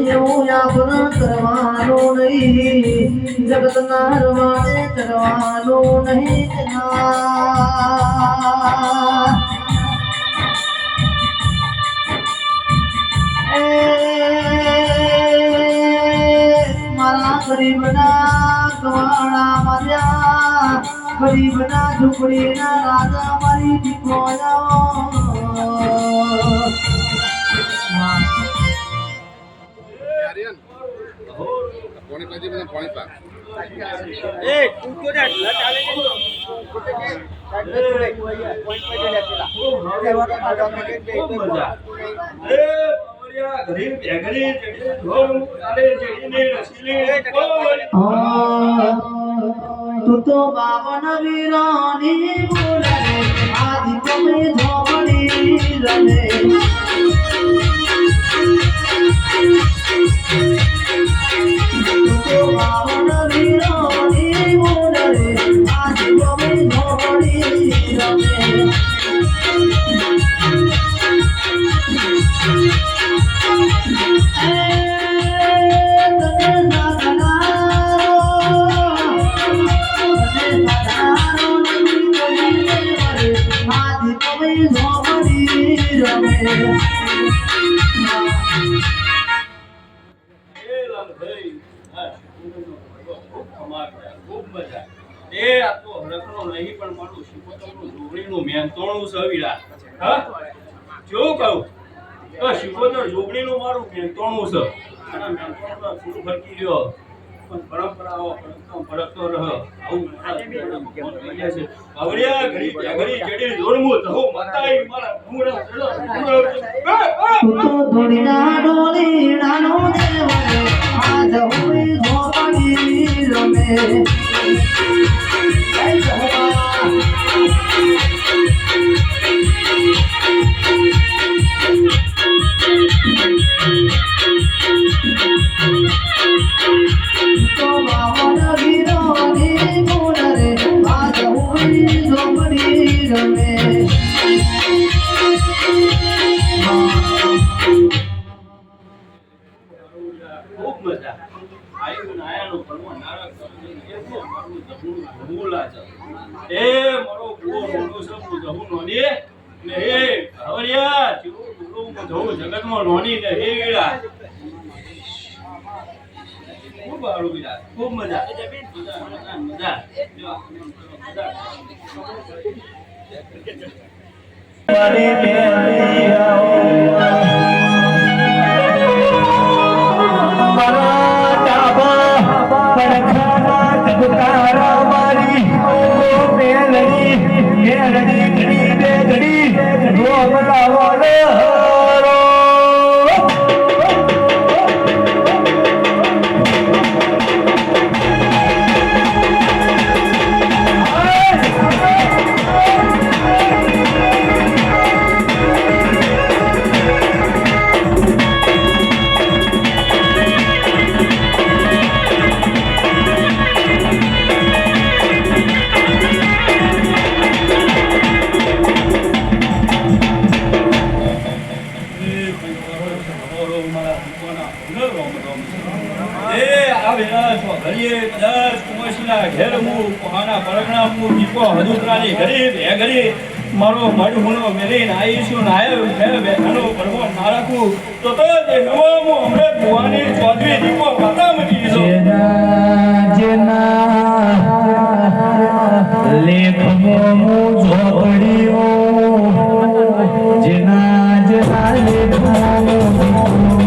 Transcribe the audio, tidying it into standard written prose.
એવું યાપન કરવાનું નહીં, જગતના રવાડે કરવાનું નહીં મારા ગરીબના ગવાણા માર્યા, ગરીબના ઝૂંપડીના રાજા મારી દીકરો તું તો બાવન વીરાની બોલે આદિ તમે ધોમડી રમે તું તો બાવન વીરાની બોલે આદિ તમે ધોમડી રમે દુનિયા ડોલી નાનો દેવરે આજ હોઈ ધોપડી રમે તો બાવન વીરોની બોલરે આજ હોઈ ધોપડી રમે ખૂબ મજા મારો મડમુનો મેલીન આઈશું નાયો છે બેઠાનો પરવો નારાકું તો તે નવો અમૃત ભુવાની ચૌધરી દીપો માતા મટી જો લેખમો ઝોપડીઓ જેના લેખમો